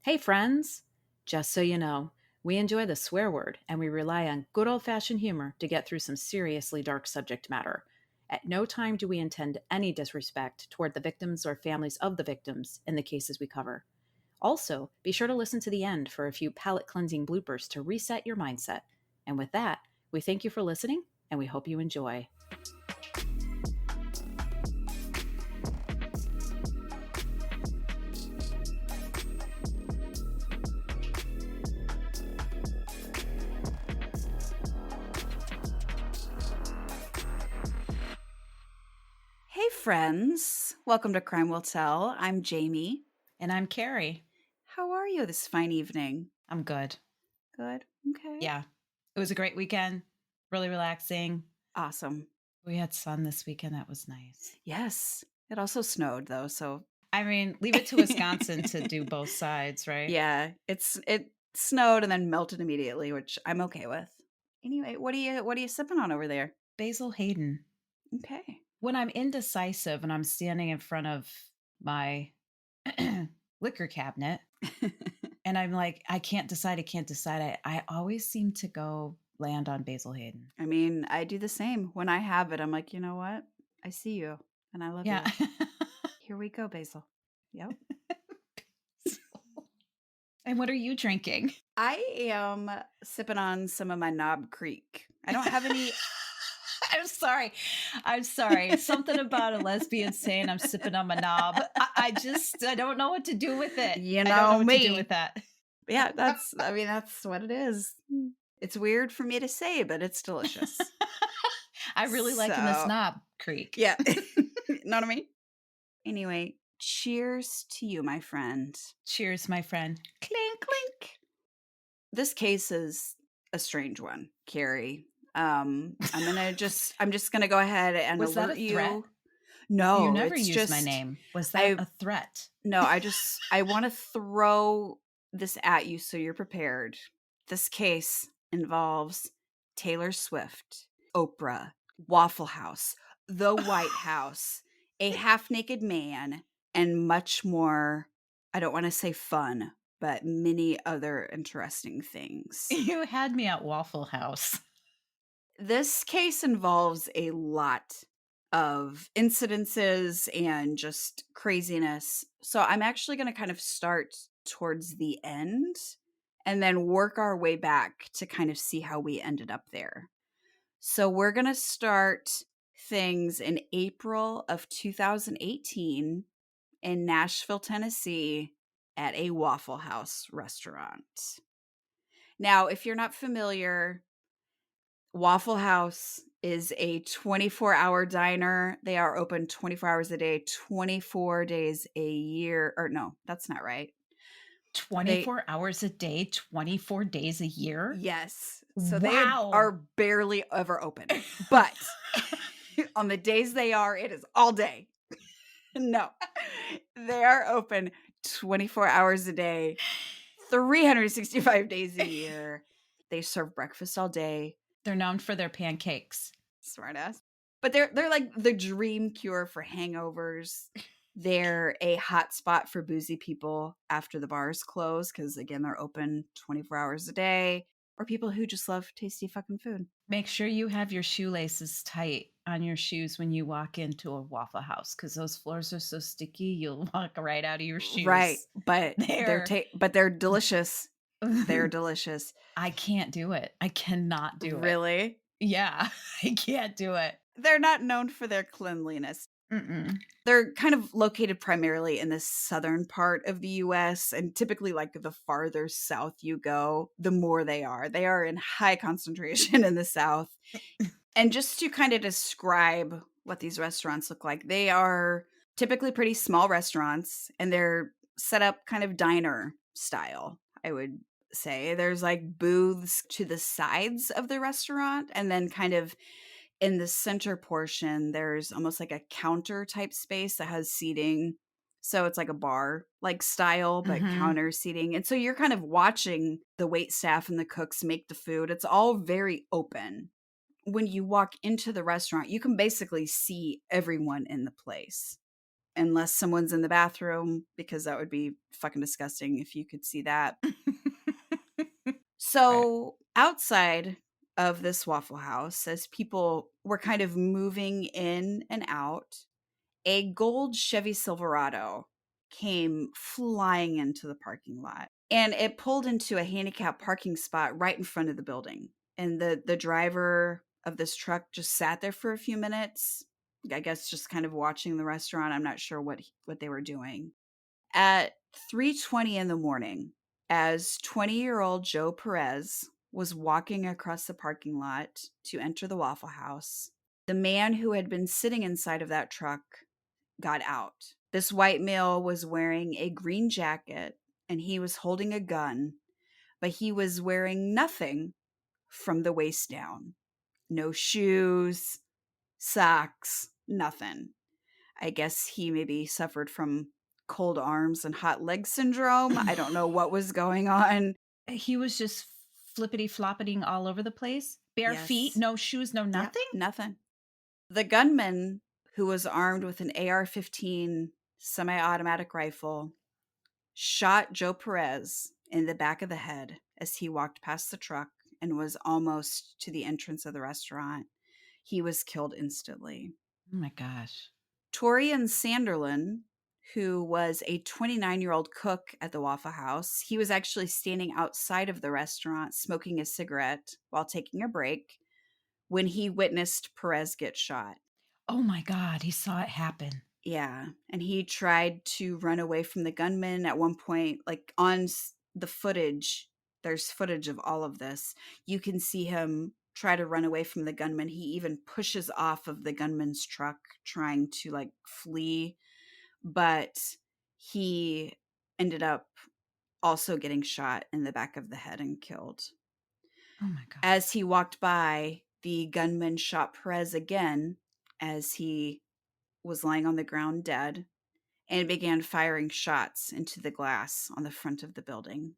Hey, friends! Just so you know, we enjoy the swear word and we rely on good old fashioned humor to get through some seriously dark subject matter. At no time do we intend any disrespect toward the victims or families of the victims in the cases we cover. Also, be sure to listen to the end for a few palate cleansing bloopers to reset your mindset. And with that, we thank you for listening and we hope you enjoy. Hey friends, welcome to Crime Will Tell. I'm Jamie. And I'm Carrie. How are you this fine evening? I'm good. Good. Okay. Yeah, it was a great weekend, really relaxing. Awesome. We had sun this weekend. That was nice. Yes. It also snowed though, so I mean, leave it to Wisconsin to do both sides, right? yeah, it snowed and then melted immediately, which I'm okay with. Anyway, what are you sipping on over there? Basil Hayden. Okay. When I'm indecisive and I'm standing in front of my liquor cabinet and I'm like, I can't decide, I always seem to go land on Basil Hayden. I mean, I do the same. When I have it, I'm like, you know what? I see you and I love Yeah. you. Here we go, Basil. Yep. And what are you drinking? I am sipping on some of my Knob Creek. I don't have any. I'm sorry. I'm sorry. Something about a lesbian saying I'm sipping on my knob. I don't know what to do with it. You I don't know know what to do me. with that. Yeah, that's what it is. It's weird for me to say, but it's delicious. I really liking this So, knob creek. yeah. Know what I mean? Anyway, cheers to you, my friend. Cheers, my friend. Clink, clink. This case is a strange one, Carrie. I'm just gonna go ahead and Was that a alert you. threat? You No, never it's used my just name. Was that I a threat? no, I want to throw this at you so you're prepared. This case involves Taylor Swift, Oprah, Waffle House, the White House, a half-naked man, and much more. I don't want to say fun, but many other interesting things. You had me at Waffle House. This case involves a lot of incidences and just craziness. So I'm actually going to kind of start towards the end and then work our way back to kind of see how we ended up there. So we're going to start things in April of 2018 in Nashville, Tennessee at a Waffle House restaurant. Now, if you're not familiar, Waffle House is a 24-hour diner. They are open 24 hours a day, 24 days a year. Or no, that's not right. 24 hours a day, 24 days a year? Yes. So they Wow. are barely ever open. But on the days they are, it is all day. No. They are open 24 hours a day, 365 days a year. They serve breakfast all day. They're known for their pancakes. Smartass. But they're like the dream cure for hangovers. They're a hot spot for boozy people after the bars close because again they're open 24 hours a day, or people who just love tasty fucking food. Make sure you have your shoelaces tight on your shoes when you walk into a Waffle House because those floors are so sticky you'll walk right out of your shoes. Right, but they're delicious. They're They're delicious. I can't do it. I cannot do it. Really? Yeah, I can't do it. They're not known for their cleanliness. Mm-mm. They're kind of located primarily in the southern part of the US, and typically like the farther south you go, the more they are. They are in high concentration in the south. And just to kind of describe what these restaurants look like, they are typically pretty small restaurants and they're set up kind of diner style, I would say. There's like booths to the sides of the restaurant, and then kind of in the center portion, there's almost like a counter type space that has seating. So it's like a bar like style, but counter seating. And so you're kind of watching the wait staff and the cooks make the food. It's all very open. When you walk into the restaurant, you can basically see everyone in the place. unless someone's in the bathroom, because that would be fucking disgusting if you could see that. Right. So, outside of this Waffle House, as people were kind of moving in and out, a gold Chevy Silverado came flying into the parking lot, and it pulled into a handicapped parking spot right in front of the building. And the driver of this truck just sat there for a few minutes, I guess just kind of watching the restaurant. I'm not sure what they were doing. At 3:20 in the morning, as 20-year-old Joe Perez was walking across the parking lot to enter the Waffle House, the man who had been sitting inside of that truck got out. This white male was wearing a green jacket and he was holding a gun, but he was wearing nothing from the waist down. No shoes, socks, nothing. I guess he maybe suffered from cold arms and hot leg syndrome. I don't know what was going on. He was just flippity floppeting all over the place. Bare feet, Yes. no shoes, no Yep. nothing. Nothing. The gunman, who was armed with an AR-15 semi automatic rifle, shot Joe Perez in the back of the head as he walked past the truck and was almost to the entrance of the restaurant. He was killed instantly. Oh my gosh. Torian Sanderlin, who was a 29-year-old cook at the Waffle House, he was actually standing outside of the restaurant smoking a cigarette while taking a break when he witnessed Perez get shot. Oh my God. He saw it happen. Yeah, and he tried to run away from the gunman at one point, like on the footage. There's footage of all of this. You can see him try to run away from the gunman. He even pushes off of the gunman's truck trying to like flee, but he ended up also getting shot in the back of the head and killed. Oh my God. As he walked by, the gunman shot Perez again as he was lying on the ground dead and began firing shots into the glass on the front of the building.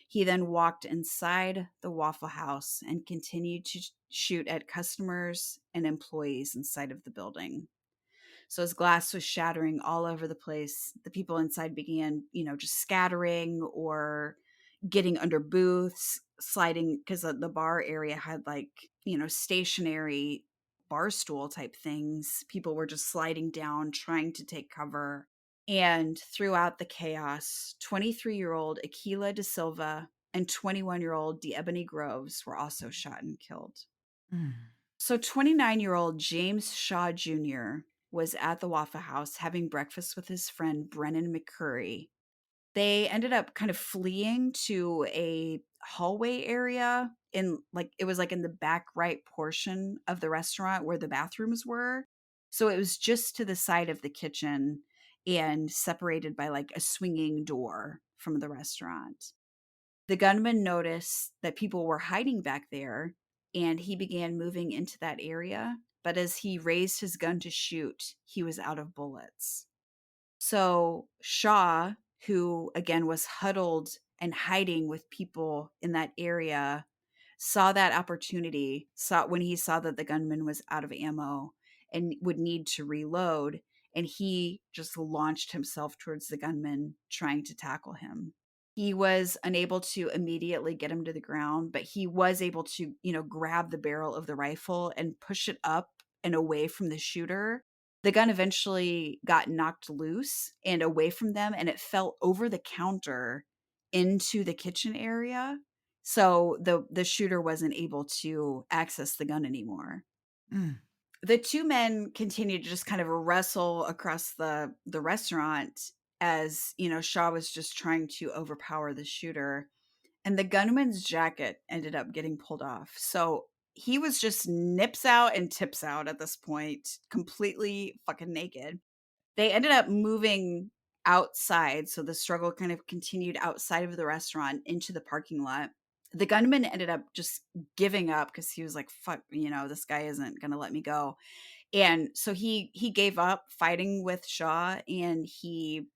He then walked inside the Waffle House and continued to shoot at customers and employees inside of the building. So as glass was shattering all over the place, the people inside began, just scattering or getting under booths, sliding, because the bar area had like, stationary bar stool type things. People were just sliding down, trying to take cover. And throughout the chaos, 23-year-old Aquila De Silva and 21-year-old DeEbony Groves were also shot and killed. Mm. So 29-year-old James Shaw Jr. was at the Waffle House having breakfast with his friend Brennan McCurry. They ended up kind of fleeing to a hallway area in like it was like in the back right portion of the restaurant where the bathrooms were. So it was just to the side of the kitchen and separated by like a swinging door from the restaurant. The gunman noticed that people were hiding back there and he began moving into that area. But as he raised his gun to shoot, he was out of bullets. So Shaw, who again was huddled and hiding with people in that area, saw that opportunity, saw when he saw that the gunman was out of ammo and would need to reload, and he just launched himself towards the gunman, trying to tackle him. He was unable to immediately get him to the ground, but he was able to, grab the barrel of the rifle and push it up and away from the shooter. The gun eventually got knocked loose and away from them, and it fell over the counter into the kitchen area. So the shooter wasn't able to access the gun anymore. Mm. The two men continued to just kind of wrestle across the restaurant as, Shaw was just trying to overpower the shooter, and the gunman's jacket ended up getting pulled off. So he was just nips out and tips out at this point, completely fucking naked. They ended up moving outside, so the struggle kind of continued outside of the restaurant into the parking lot. The gunman ended up just giving up because he was like, fuck, this guy isn't going to let me go. And so he gave up fighting with Shaw and he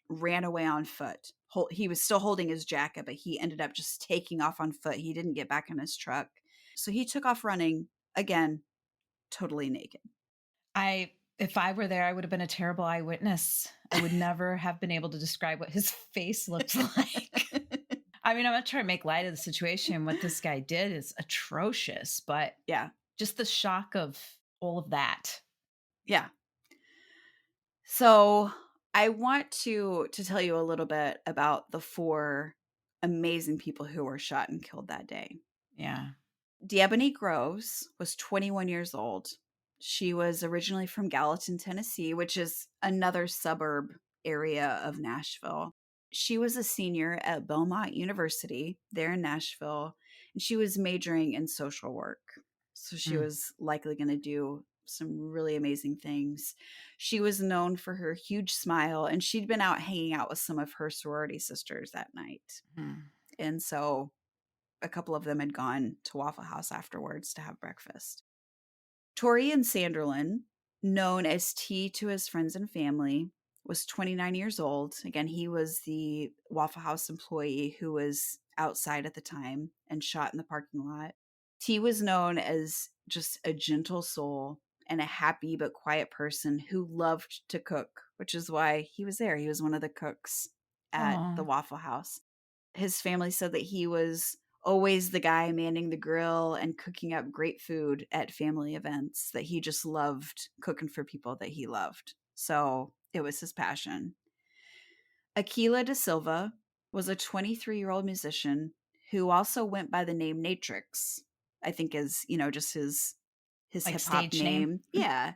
ran away on foot. He was still holding his jacket, but he ended up just taking off on foot. He didn't get back in his truck. So he took off running again, totally naked. If I were there, I would have been a terrible eyewitness. I would never have been able to describe what his face looked like. I mean, I'm not trying to make light of the situation. What this guy did is atrocious, but Yeah. just the shock of all of that. Yeah. So I want to tell you a little bit about the 4 amazing people who were shot and killed that day. Yeah. D'Ebony Groves was 21 years old. She was originally from Gallatin, Tennessee, which is another suburb area of Nashville. She was a senior at Belmont University there in Nashville, and she was majoring in social work. So she Mm, was likely going to do some really amazing things. She was known for her huge smile, and she'd been out hanging out with some of her sorority sisters that night. mm. And so a couple of them had gone to Waffle House afterwards to have breakfast. Torian Sanderlin, known as T to his friends and family, was 29 years old. Again, he was the Waffle House employee who was outside at the time and shot in the parking lot. T was known as just a gentle soul and a happy but quiet person who loved to cook, which is why he was there. He was one of the cooks at the Oh, Waffle House. His family said that he was always the guy manning the grill and cooking up great food at family events, that he just loved cooking for people that he loved. So it was his passion. Aquila da Silva was a 23-year-old musician who also went by the name Natrix. I think is, just his like hip hop stage name? name. Yeah.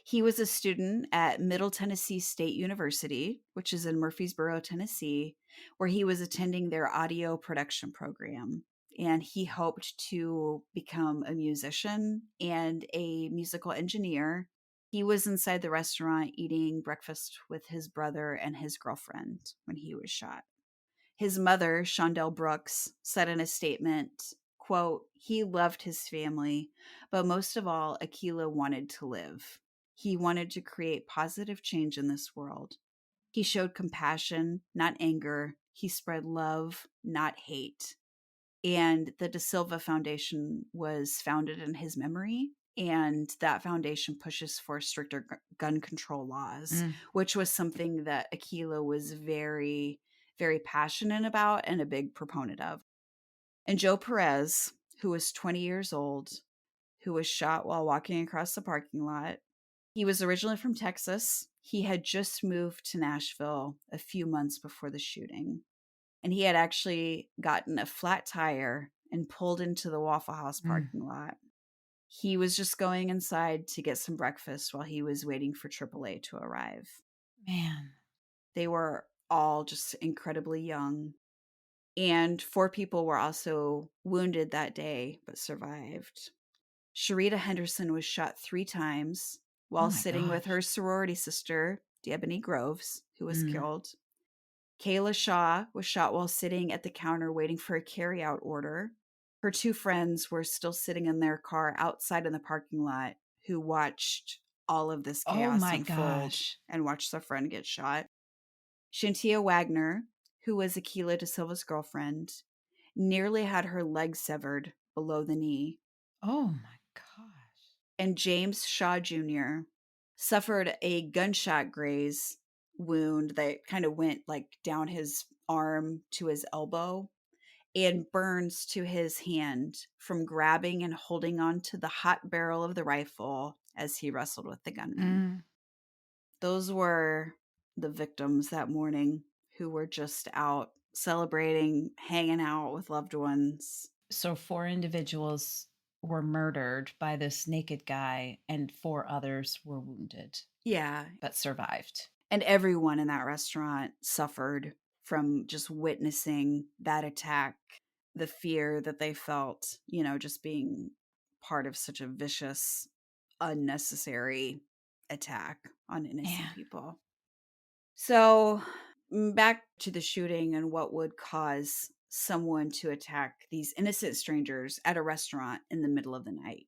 He was a student at Middle Tennessee State University, which is in Murfreesboro, Tennessee, where he was attending their audio production program. And he hoped to become a musician and a musical engineer. He was inside the restaurant eating breakfast with his brother and his girlfriend when he was shot. His mother, Shondell Brooks, said in a statement, quote, "He loved his family, but most of all, Aquila wanted to live. He wanted to create positive change in this world. He showed compassion, not anger. He spread love, not hate." And the Da Silva Foundation was founded in his memory. And that foundation pushes for stricter gun control laws, Mm. which was something that Aquila was very, very passionate about and a big proponent of. And Joe Perez, who was 20 years old, who was shot while walking across the parking lot. He was originally from Texas. He had just moved to Nashville a few months before the shooting, and he had actually gotten a flat tire and pulled into the Waffle House Mm. parking lot. He was just going inside to get some breakfast while he was waiting for AAA to arrive. Man. They were all just incredibly young, and 4 people were also wounded that day but survived. Sharita Henderson was shot 3 times Oh while my sitting with her gosh. sorority sister, D'Ebony Groves, who was Mm. killed. Kayla Shaw was shot while sitting at the counter waiting for a carryout order. Her 2 friends were still sitting in their car outside in the parking lot who watched all of this Oh chaos my unfold gosh. and watched their friend get shot. Shantia Wagner, who was Aquila da Silva's girlfriend, nearly had her leg severed below the knee. Oh my gosh. And James Shaw Jr. suffered a gunshot graze wound that kind of went like down his arm to his elbow and burns to his hand from grabbing and holding on to the hot barrel of the rifle as he wrestled with the gunman. Mm. Those were the victims that morning who were just out celebrating, hanging out with loved ones. So 4 individuals were murdered by this naked guy, and 4 others were wounded Yeah, but survived. and everyone in that restaurant suffered from just witnessing that attack, the fear that they felt, just being part of such a vicious, unnecessary attack on innocent Man. people. So, back to the shooting and what would cause someone to attack these innocent strangers at a restaurant in the middle of the night.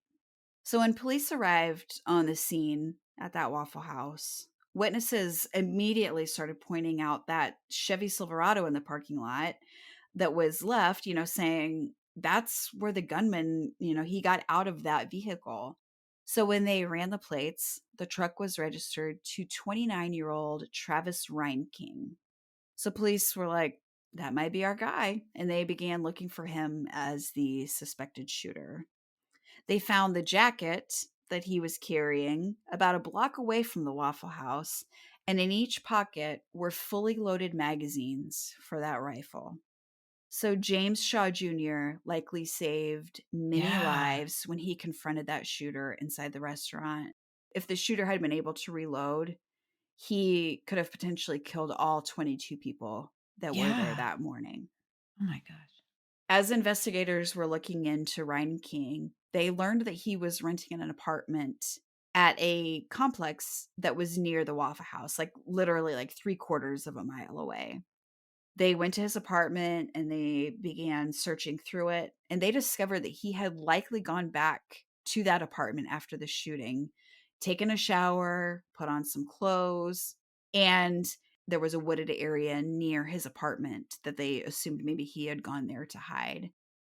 So when police arrived on the scene at that Waffle House, witnesses immediately started pointing out that Chevy Silverado in the parking lot that was left, saying that's where the gunman, he got out of that vehicle. So when they ran the plates, the truck was registered to 29-year-old Travis Reinking. So police were like, that might be our guy. And they began looking for him as the suspected shooter. They found the jacket that he was carrying about a block away from the Waffle House. And in each pocket were fully loaded magazines for that rifle. So James Shaw Jr. likely saved many Yeah. lives when he confronted that shooter inside the restaurant. If the shooter had been able to reload, he could have potentially killed all 22 people that were there Yeah. that morning. Oh my gosh. As investigators were looking into Ryan King, they learned that he was renting an apartment at a complex that was near the Waffle House, like literally like 3/4 of a mile away. They went to his apartment and they began searching through it, and they discovered that he had likely gone back to that apartment after the shooting, taken a shower, put on some clothes, and there was a wooded area near his apartment that they assumed maybe he had gone there to hide.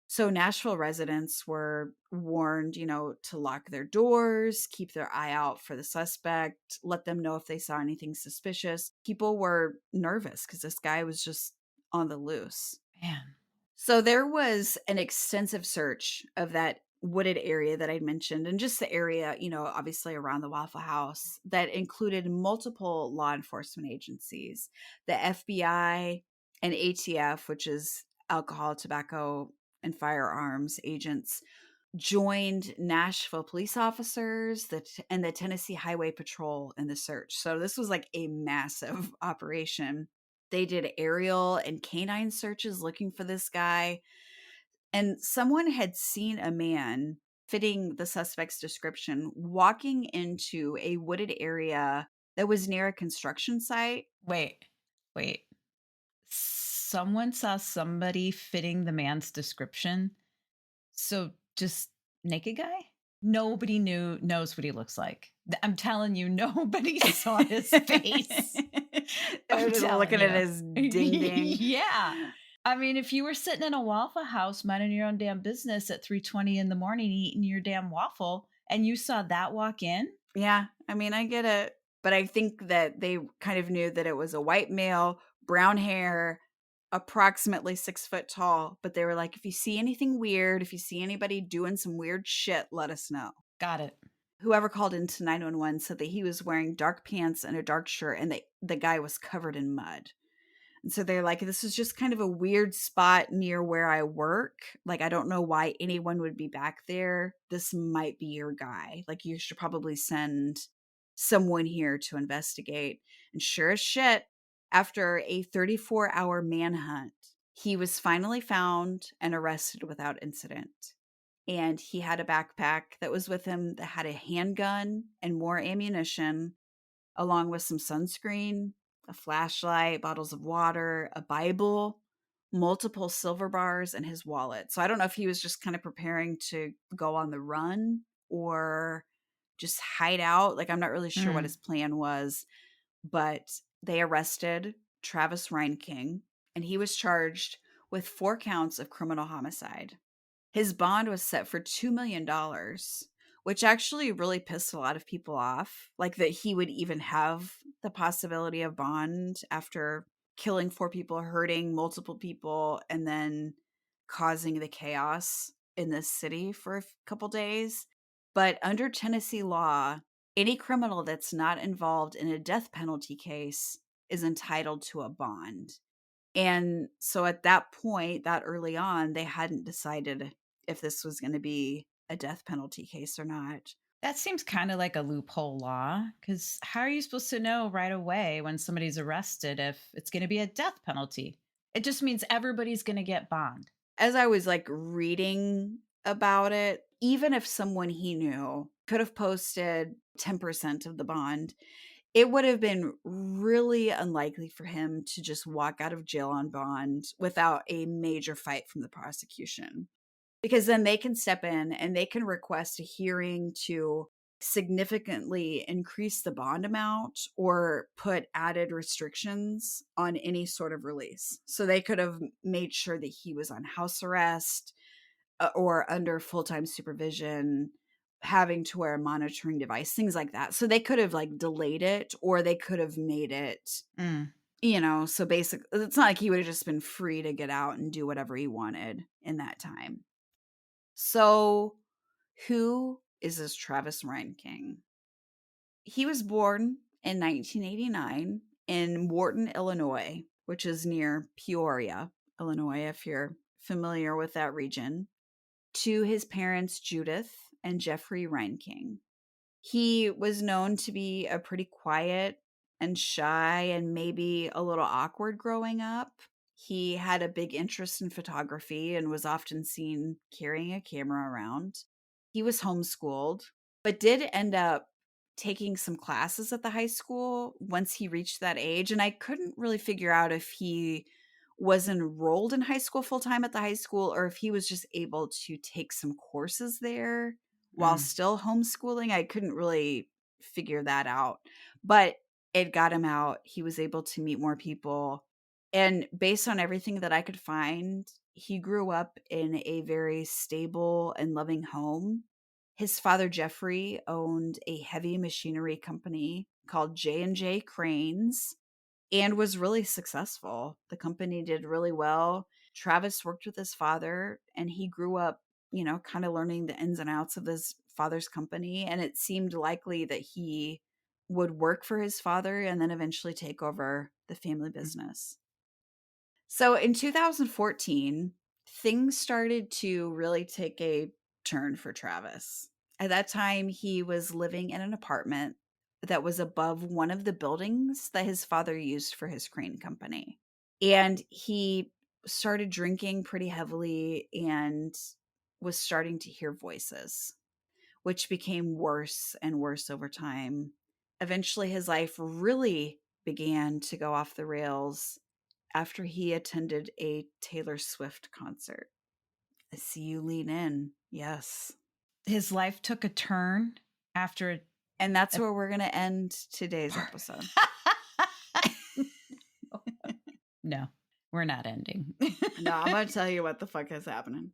So Nashville residents were warned, to lock their doors, keep their eye out for the suspect, let them know if they saw anything suspicious. People were nervous because this guy was just on the loose. Man. So there was an extensive search of that wooded area that I'd mentioned, and just the area, obviously around the Waffle House, that included multiple law enforcement agencies, the FBI and ATF, which is alcohol, tobacco, and firearms agents, joined Nashville police officers and the Tennessee Highway Patrol in the search. So this was like a massive operation. They did aerial and canine searches looking for this guy. And someone had seen a man fitting the suspect's description walking into a wooded area that was near a construction site. Wait. Wait. Someone saw somebody fitting the man's description. So just naked guy? Nobody knows what he looks like. I'm telling you, nobody saw his face. They're I'm just telling looking at you. his ding ding. Yeah. I mean, if you were sitting in a Waffle House minding your own damn business at 3:20 in the morning eating your damn waffle and you saw that walk in, Yeah, I mean, I get it. But I think that they kind of knew that it was a white male, brown hair, approximately 6 foot tall. But they were like, if you see anything weird, if you see anybody doing some weird shit, let us know. got it. Whoever called into 911 said that he was wearing dark pants and a dark shirt, and the guy was covered in mud. And so they're like, this is just kind of a weird spot near where I work. Like, I don't know why anyone would be back there. This might be your guy. Like, you should probably send someone here to investigate. And sure as shit, after a 34-hour manhunt, he was finally found and arrested without incident. And he had a backpack that was with him that had a handgun and more ammunition, along with some sunscreen, a flashlight, bottles of water, a Bible, multiple silver bars, and his wallet. So I don't know if he was just kind of preparing to go on the run or just hide out. Like, I'm not really sure what Mm. his plan was, but they arrested Travis Reinking, and he was charged with 4 counts of criminal homicide. His bond was set for $2 million, which actually really pissed a lot of people off. Like, that he would even have the possibility of bond after killing 4 people, hurting multiple people, and then causing the chaos in this city for a couple days. But under Tennessee law, any criminal that's not involved in a death penalty case is entitled to a bond. And so at that point, that early on, they hadn't decided if this was going to be a death penalty case or not. That seems kind of like a loophole law because how are you supposed to know right away when somebody's arrested if it's going to be a death penalty? It just means everybody's going to get bond. As I was like reading about it, even if someone he knew could have posted 10% of the bond, it would have been really unlikely for him to just walk out of jail on bond without a major fight from the prosecution. Because then they can step in and they can request a hearing to significantly increase the bond amount or put added restrictions on any sort of release. So they could have made sure that he was on house arrest or under full-time supervision, having to wear a monitoring device, things like that. So they could have like delayed it, or they could have made it, Mm. so basically it's not like he would have just been free to get out and do whatever he wanted in that time. So who is this Travis Reinking? He was born in 1989 in Wharton, Illinois, which is near Peoria, Illinois, if you're familiar with that region, to his parents, Judith and Jeffrey Reinking. He was known to be a pretty quiet and shy and maybe a little awkward growing up. He had a big interest in photography and was often seen carrying a camera around. He was homeschooled, but did end up taking some classes at the high school once he reached that age. And I couldn't really figure out if he was enrolled in high school full time at the high school, or if he was just able to take some courses there while Mm. still homeschooling. I couldn't really figure that out, but it got him out. He was able to meet more people. And based on everything that I could find, he grew up in a very stable and loving home. His father, Jeffrey, owned a heavy machinery company called J&J Cranes and was really successful. The company did really well. Travis worked with his father, and he grew up, kind of learning the ins and outs of his father's company. And it seemed likely that he would work for his father and then eventually take over the family business. So in 2014, things started to really take a turn for Travis. At that time, he was living in an apartment that was above one of the buildings that his father used for his crane company. And he started drinking pretty heavily and was starting to hear voices, which became worse and worse over time. Eventually, his life really began to go off the rails after he attended a Taylor Swift concert. I see you lean in. Yes. His life took a turn after And that's a- where we're going to end today's episode. No, we're not ending. No, I'm going to tell you what the fuck is happening.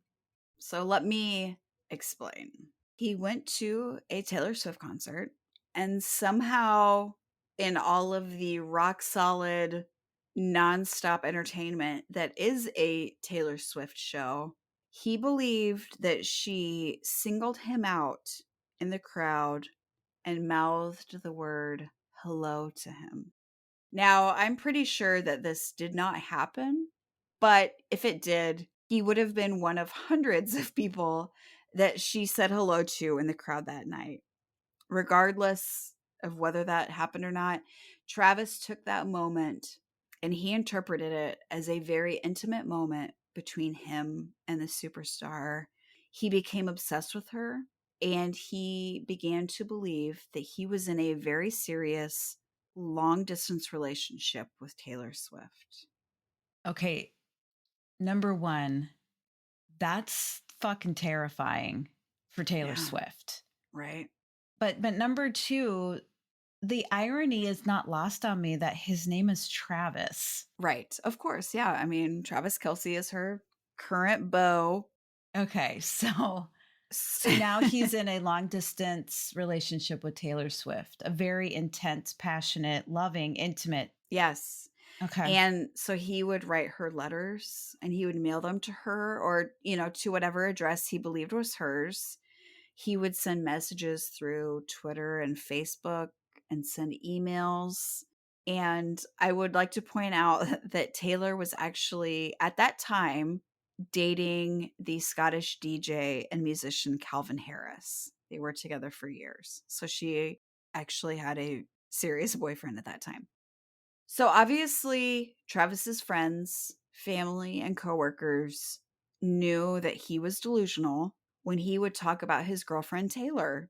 So let me explain. He went to a Taylor Swift concert, and somehow, in all of the rock solid, nonstop entertainment that is a Taylor Swift show, he believed that she singled him out in the crowd and mouthed the word hello to him. Now, I'm pretty sure that this did not happen, but if it did, he would have been one of hundreds of people that she said hello to in the crowd that night. Regardless of whether that happened or not, Travis took that moment and he interpreted it as a very intimate moment between him and the superstar. He became obsessed with her, and he began to believe that he was in a very serious long distance relationship with Taylor Swift. Okay, number one, that's fucking terrifying for Taylor Yeah, Swift. right. But number two, the irony is not lost on me that his name is Travis. Right. Of course. Yeah. I mean, Travis Kelsey is her current beau. Okay, so now he's in a long distance relationship with Taylor Swift, a very intense, passionate, loving, intimate. Yes. Okay. And so he would write her letters and he would mail them to her, or, to whatever address he believed was hers. He would send messages through Twitter and Facebook and send emails. And I would like to point out that Taylor was actually, at that time, dating the Scottish DJ and musician Calvin Harris. They were together for years. So she actually had a serious boyfriend at that time. So obviously, Travis's friends, family, and coworkers knew that he was delusional when he would talk about his girlfriend Taylor.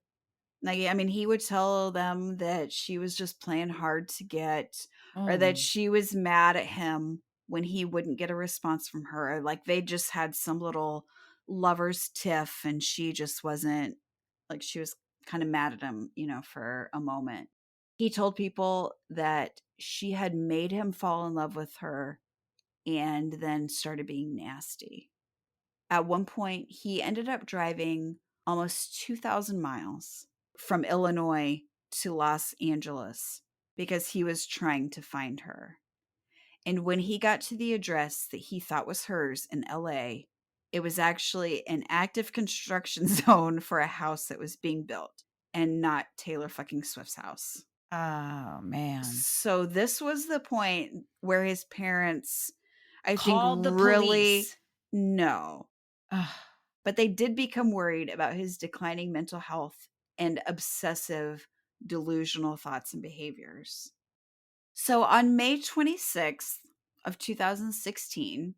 Like, I mean, he would tell them that she was just playing hard to get, or that Oh, she was mad at him when he wouldn't get a response from her. Like, they just had some little lovers tiff, and she just wasn't, like, she was kind of mad at him, for a moment. He told people that she had made him fall in love with her and then started being nasty. At one point, he ended up driving almost 2,000 miles from Illinois to Los Angeles because he was trying to find her. And when he got to the address that he thought was hers in LA, it was actually an active construction zone for a house that was being built and not Taylor fucking Swift's house. Oh, man. So this was the point where his parents, I think, Called the really police. no. Ugh. But they did become worried about his declining mental health and obsessive delusional thoughts and behaviors. So on May 26th of 2016,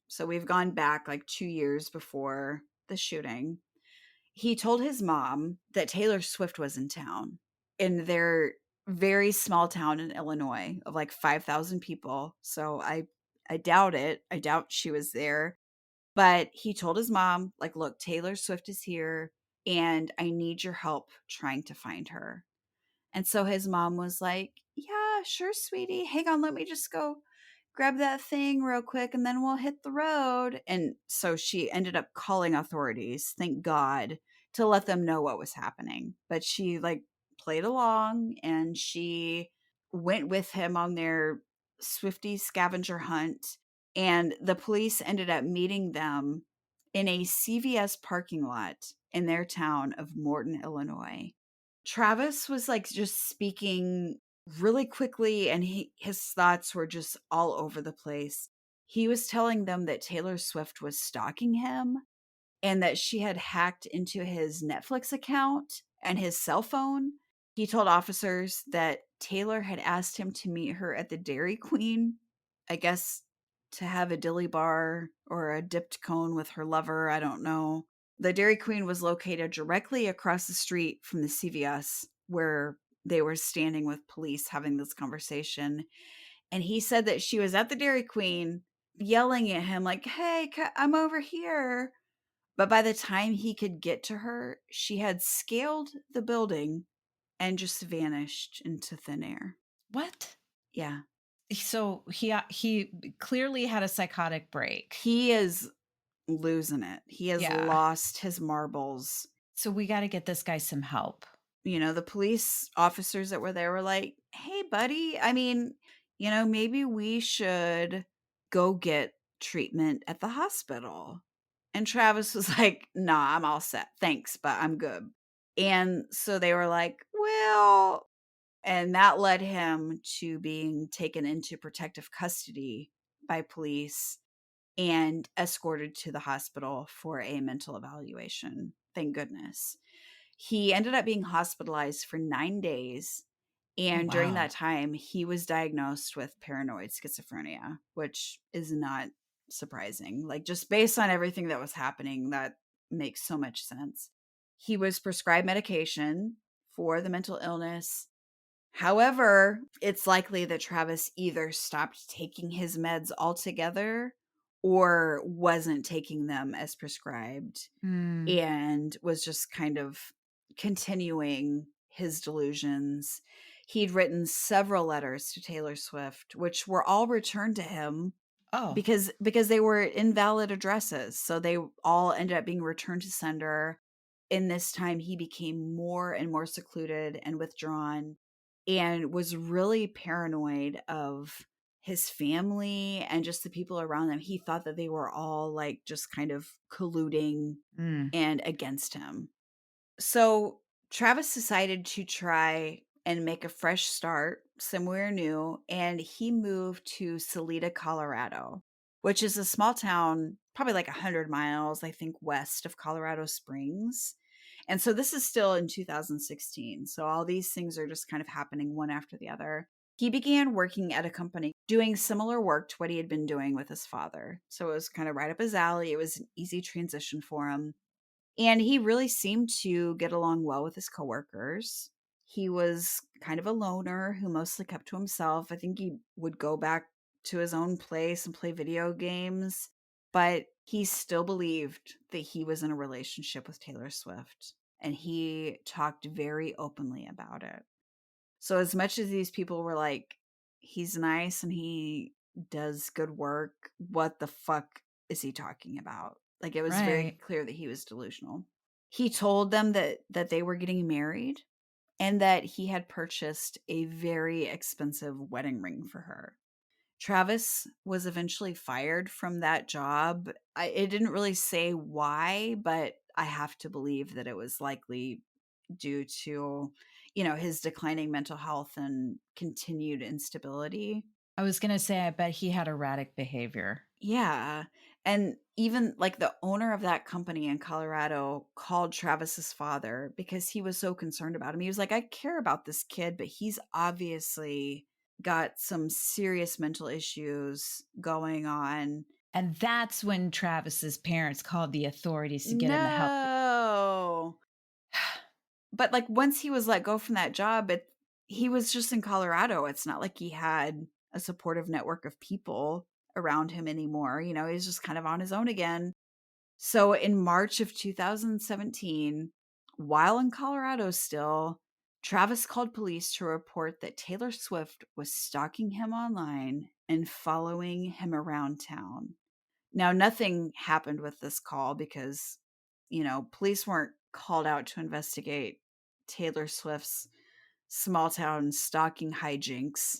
so we've gone back like 2 years before the shooting, he told his mom that Taylor Swift was in town in their very small town in Illinois of like 5,000 people. So I doubt it. I doubt she was there. But he told his mom, like, look, Taylor Swift is here and I need your help trying to find her. And so his mom was like, yeah, sure, sweetie. Hang on, let me just go grab that thing real quick and then we'll hit the road. And so she ended up calling authorities, thank God, to let them know what was happening. But she like played along and she went with him on their Swifty scavenger hunt. And the police ended up meeting them in a CVS parking lot in their town of Morton, Illinois. Travis was like just speaking really quickly and his thoughts were just all over the place. He was telling them that Taylor Swift was stalking him and that she had hacked into his Netflix account and his cell phone. He told officers that Taylor had asked him to meet her at the Dairy Queen, I guess to have a dilly bar or a dipped cone with her lover. I don't know. The Dairy Queen was located directly across the street from the CVS where they were standing with police having this conversation. And he said that she was at the Dairy Queen yelling at him, like, hey, I'm over here. But by the time he could get to her, she had scaled the building and just vanished into thin air. What? Yeah. So he clearly had a psychotic break. He is losing it. He has Yeah. lost his marbles. So we got to get this guy some help. You know, the police officers that were there were like, hey, buddy, I mean, you know, maybe we should go get treatment at the hospital. And Travis was like, nah, I'm all set. Thanks, but I'm good. And so they were like, well, and that led him to being taken into protective custody by police and escorted to the hospital for a mental evaluation. Thank goodness. He ended up being hospitalized for 9 days. Oh, And during wow. that time, he was diagnosed with paranoid schizophrenia, which is not surprising. Like, just based on everything that was happening, that makes so much sense. He was prescribed medication for the mental illness. However, it's likely that Travis either stopped taking his meds altogether or wasn't taking them as prescribed Mm. and was just kind of continuing his delusions. He'd written several letters to Taylor Swift, which were all returned to him Oh. because they were invalid addresses. So they all ended up being returned to sender. In this time, he became more and more secluded and withdrawn and was really paranoid of his family and just the people around them. He thought that they were all like just kind of colluding Mm. and against him. So Travis decided to try and make a fresh start somewhere new, and he moved to Salida, Colorado, which is a small town, probably like 100 miles, I think, west of Colorado Springs. And so this is still in 2016. So all these things are just kind of happening one after the other. He began working at a company doing similar work to what he had been doing with his father. So it was kind of right up his alley. It was an easy transition for him. And he really seemed to get along well with his coworkers. He was kind of a loner who mostly kept to himself. I think he would go back to his own place and play video games, but he still believed that he was in a relationship with Taylor Swift, and he talked very openly about it. So, as much as these people were like, he's nice and he does good work, what the fuck is he talking about? Like, it was very Right. clear that he was delusional. He told them that they were getting married and that he had purchased a very expensive wedding ring for her. Travis was eventually fired from that job. It didn't really say why, but I have to believe that it was likely due to, his declining mental health and continued instability. I was going to say, I bet he had erratic behavior. Yeah. And even like the owner of that company in Colorado called Travis's father because he was so concerned about him. He was like, I care about this kid, but he's obviously got some serious mental issues going on. And that's when Travis's parents called the authorities to get him help. No. But like once he was let go from that job, he was just in Colorado. It's not like he had a supportive network of people around him anymore. He's just kind of on his own again. So in March of 2017, while in Colorado still, Travis called police to report that Taylor Swift was stalking him online and following him around town. Now, nothing happened with this call because, police weren't called out to investigate Taylor Swift's small town stalking hijinks.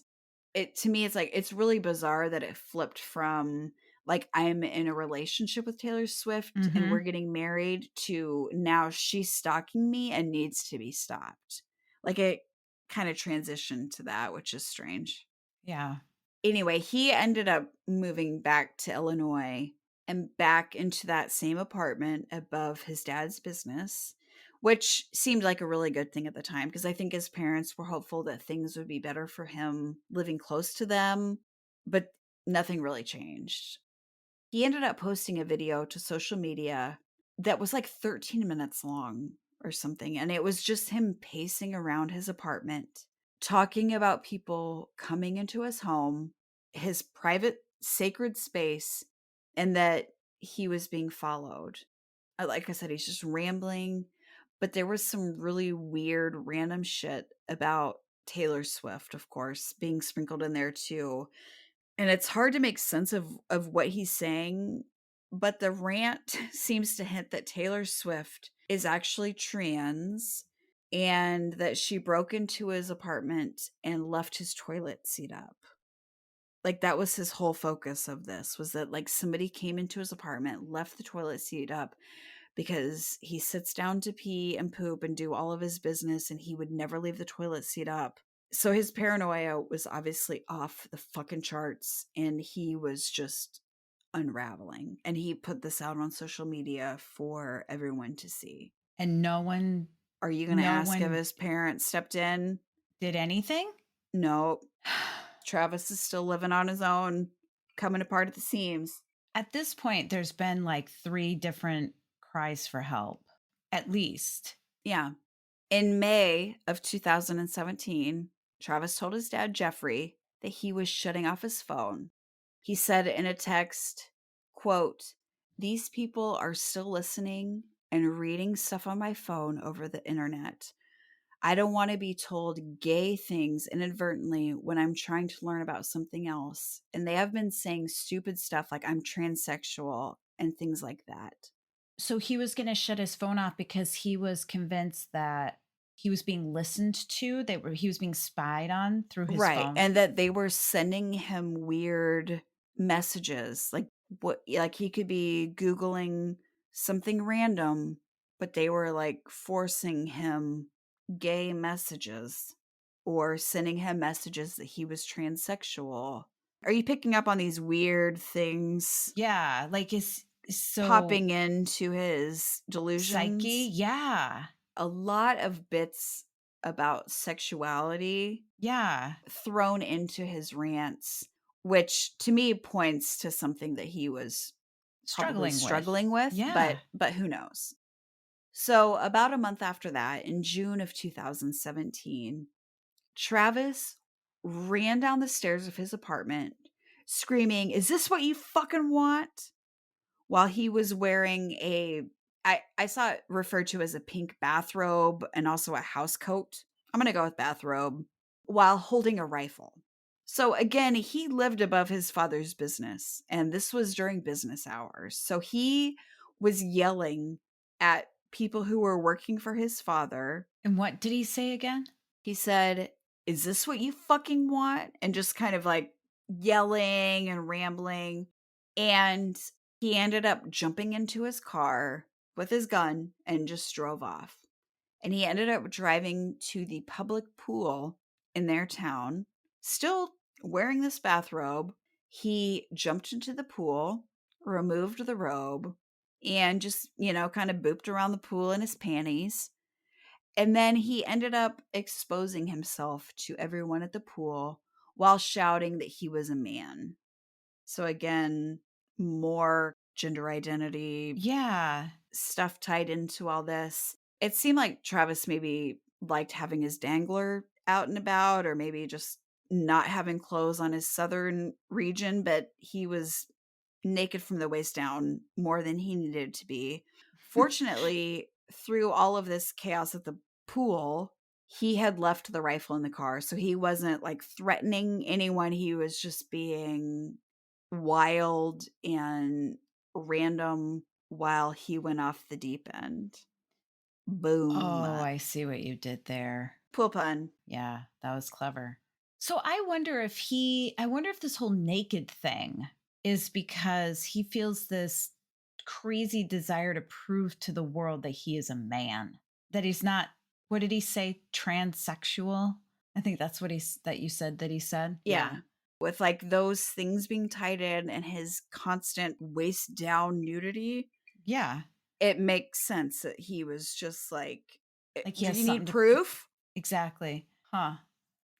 To me, it's like, it's really bizarre that it flipped from like, I'm in a relationship with Taylor Swift and we're Hmm. getting married to now she's stalking me and needs to be stopped. Like, it kind of transitioned to that, which is strange. Yeah. Anyway, he ended up moving back to Illinois and back into that same apartment above his dad's business, which seemed like a really good thing at the time because I think his parents were hopeful that things would be better for him living close to them, but nothing really changed. He ended up posting a video to social media that was like 13 minutes long or something, and it was just him pacing around his apartment, talking about people coming into his home, his private sacred space, and that he was being followed. Like I said, he's just rambling, but there was some really weird random shit about Taylor Swift, of course, being sprinkled in there too. And it's hard to make sense of what he's saying, but the rant seems to hint that Taylor Swift is actually trans and that she broke into his apartment and left his toilet seat up. Like that was his whole focus of this was that like somebody came into his apartment, left the toilet seat up because he sits down to pee and poop and do all of his business and he would never leave the toilet seat up. So his paranoia was obviously off the fucking charts and he was just unraveling. And he put this out on social media for everyone to see. And no one, Are you going to no ask if one his parents stepped in? did anything. No. Travis is still living on his own, coming apart at the seams. At this point, there's been like 3 different cries for help, at least. Yeah. In May of 2017, Travis told his dad, Jeffrey, that he was shutting off his phone. He said in a text, quote, "These people are still listening and reading stuff on my phone over the internet. I don't want to be told gay things inadvertently when I'm trying to learn about something else. And they have been saying stupid stuff like I'm transsexual and things like that." So he was going to shut his phone off because he was convinced that he was being listened to, he was being spied on through his Right, phone. and that they were sending him weird messages, like he could be Googling something random, but they were, like, forcing him gay messages or sending him messages that he was transsexual. Are you picking up on these weird things Yeah, like is so popping into his psyche. delusions? Yeah. A lot of bits about sexuality Yeah. thrown into his rants, which to me points to something that he was probably Struggling with. struggling with, but Yeah. who knows. So, about a month after that, in June of 2017, Travis ran down the stairs of his apartment screaming, "Is this what you fucking want?" while he was wearing I saw it referred to as a pink bathrobe and also a house coat. I'm gonna go with bathrobe, while holding a rifle. So again, he lived above his father's business, and this was during business hours. So he was yelling at people who were working for his father. And what did he say again? He said, "Is this what you fucking want?" And just kind of like yelling and rambling. And he ended up jumping into his car with his gun and just drove off. And he ended up driving to the public pool in their town, still wearing this bathrobe. He jumped into the pool, removed the robe, and just, kind of booped around the pool in his panties. And then he ended up exposing himself to everyone at the pool while shouting that he was a man. So again, more gender identity Yeah. stuff tied into all this. It seemed like Travis maybe liked having his dangler out and about, or maybe just not having clothes on his southern region, but he was naked from the waist down more than he needed to be. Fortunately, through all of this chaos at the pool, he had left the rifle in the car. So he wasn't like threatening anyone. He was just being wild and random while he went off the deep end. Boom. Oh, I see what you did there. Pool pun. Yeah, that was clever. So I wonder if this whole naked thing is because he feels this crazy desire to prove to the world that he is a man, that he's not, what did he say, transsexual? I think that's what that you said that he said. Yeah. With like those things being tied in and his constant waist down nudity, Yeah. it makes sense that he was just like, Like he do has you something need to proof? exactly. Huh.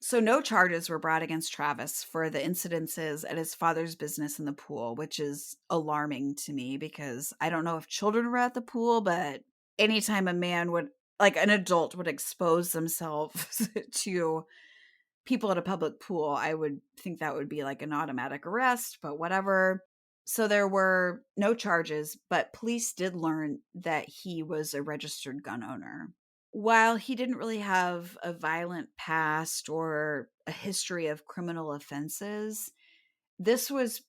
So no charges were brought against Travis for the incidences at his father's business in the pool, which is alarming to me because I don't know if children were at the pool, but anytime a man would, like an adult would expose themselves to people at a public pool, I would think that would be like an automatic arrest, but whatever. So there were no charges, but police did learn that he was a registered gun owner. While he didn't really have a violent past or a history of criminal offenses, this was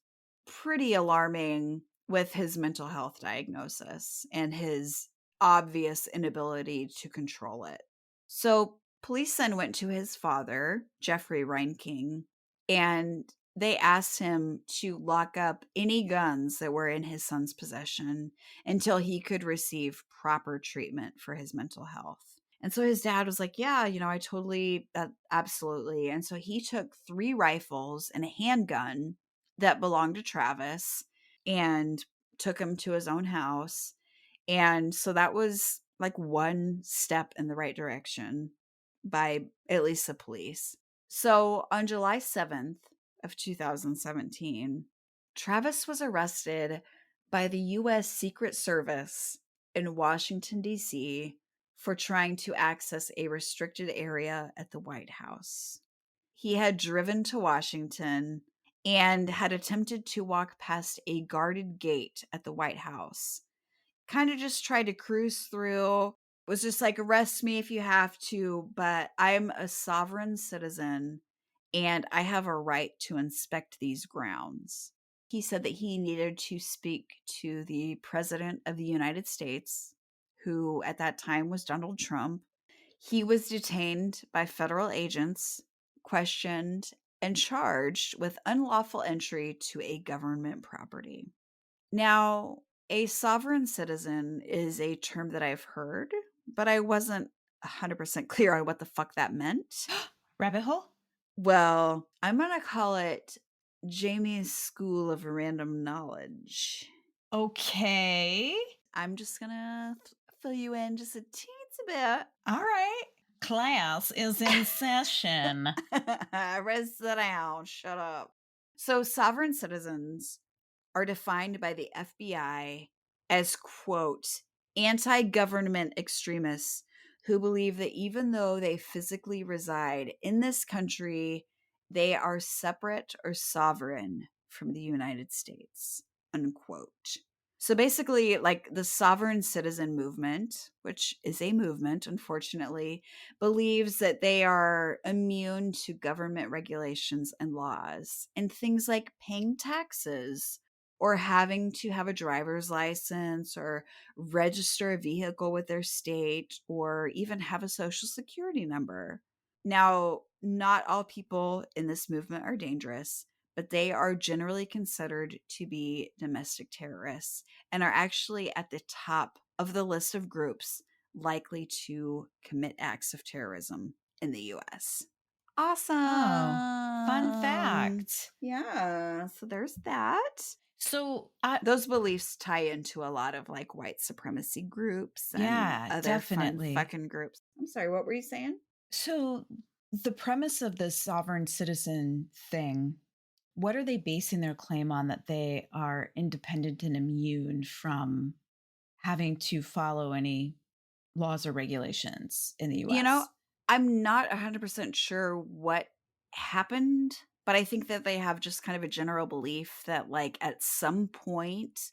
pretty alarming with his mental health diagnosis and his obvious inability to control it. So, police then went to his father, Jeffrey Reinking, and they asked him to lock up any guns that were in his son's possession until he could receive proper treatment for his mental health. And so his dad was like, "Yeah, I totally, absolutely." And so he took 3 rifles and a handgun that belonged to Travis and took him to his own house. And so that was like one step in the right direction by at least the police. So on July 7th of 2017, Travis was arrested by the US Secret Service in Washington D.C. for trying to access a restricted area at the White House. He had driven to Washington and had attempted to walk past a guarded gate at the White House. Kind of just tried to cruise through, was just like, arrest me if you have to, but I'm a sovereign citizen and I have a right to inspect these grounds. He said that he needed to speak to the President of the United States, who at that time was Donald Trump. He was detained by federal agents, questioned, and charged with unlawful entry to a government property. Now, a sovereign citizen is a term that I've heard, but I wasn't 100% clear on what the fuck that meant. Rabbit hole? Well, I'm going to call it Jamie's School of Random Knowledge. Okay. I'm just going to fill you in just a teensy bit. All right. Class is in session. Rest down. Shut up. So, sovereign citizens are defined by the FBI as, quote, anti government extremists who believe that even though they physically reside in this country, they are separate or sovereign from the United States, unquote. So basically, like the sovereign citizen movement, which is a movement, unfortunately, believes that they are immune to government regulations and laws and things like paying taxes or having to have a driver's license or register a vehicle with their state or even have a social security number. Now, not all people in this movement are dangerous, but they are generally considered to be domestic terrorists and are actually at the top of the list of groups likely to commit acts of terrorism in the US. Oh, fun Awesome. fact. Yeah, so there's that. So, Those beliefs tie into a lot of like white supremacy groups and yeah, other fun definitely. fucking groups. I'm sorry, what were you saying? So, the premise of the sovereign citizen thing, what are they basing their claim on that they are independent and immune from having to follow any laws or regulations in the You know, US? I'm not 100% sure what happened, but I think that they have just kind of a general belief that, like, at some point,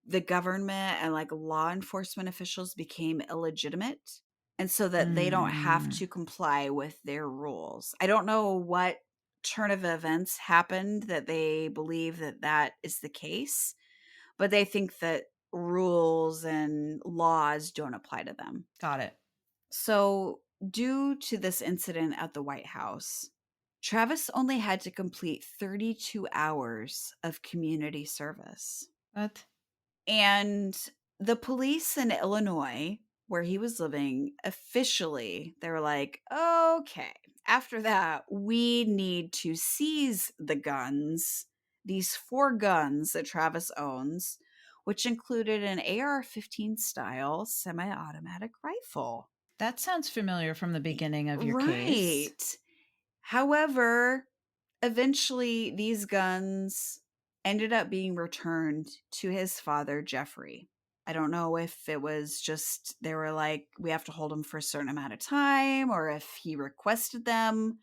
the government and like law enforcement officials became illegitimate. And so that they don't have Mm, to comply with their rules. I don't know what turn of events happened that they believe that that is the case, but they think that rules and laws don't apply to them. got it. So, due to this incident at the White House, Travis only had to complete 32 hours of community service. But And the police in Illinois, where he was living, officially, they were like, okay, after that, we need to seize the guns, these 4 guns that Travis owns, which included an AR-15 style semi automatic rifle. that sounds familiar from the beginning of your case. Right. However, eventually these guns ended up being returned to his father, Jeffrey. I don't know if it was just they were like, we have to hold him for a certain amount of time or if he requested them,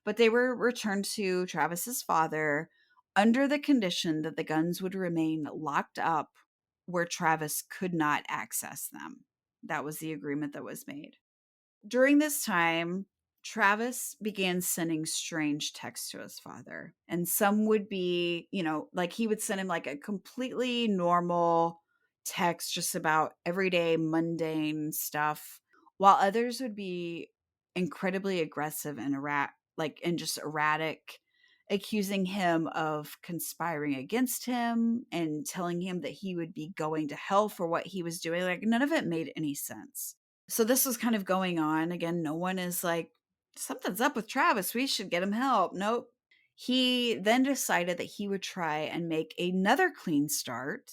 but they were returned to Travis's father under the condition that the guns would remain locked up where Travis could not access them. That was the agreement that was made. During this time, Travis began sending strange texts to his father. And some would be, like he would send him like a completely normal text just about everyday mundane stuff, while others would be incredibly aggressive and and just erratic, accusing him of conspiring against him and telling him that he would be going to hell for what he was doing. Like none of it made any sense. So this was kind of going on. Again, no one is like, something's up with Travis. We should get him help. Nope. He then decided that he would try and make another clean start,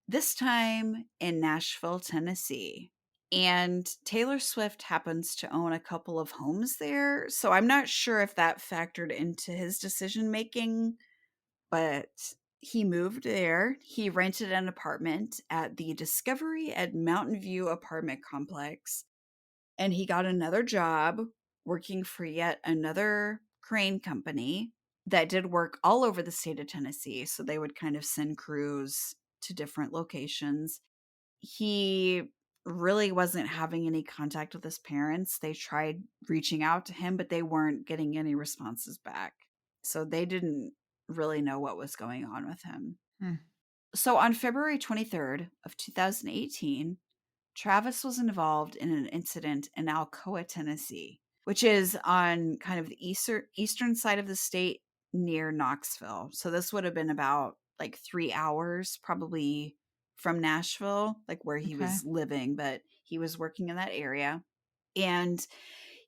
this time in Nashville, Tennessee. And Taylor Swift happens to own a couple of homes there. So I'm not sure if that factored into his decision making, but he moved there. He rented an apartment at the Discovery at Mountain View apartment complex, and he got another job working for yet another crane company that did work all over the state of Tennessee. So they would kind of send crews to different locations. He really wasn't having any contact with his parents. They tried reaching out to him, but they weren't getting any responses back. So they didn't really know what was going on with him. Hmm. So on February 23rd of 2018, Travis was involved in an incident in Alcoa, Tennessee, which is on kind of the eastern side of the state near Knoxville. So this would have been about like 3 hours probably from Nashville, like where he Okay. was living, but he was working in that area. And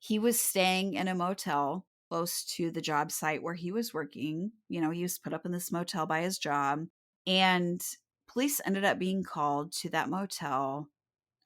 he was staying in a motel close to the job site where he was working. He was put up in this motel by his job. And police ended up being called to that motel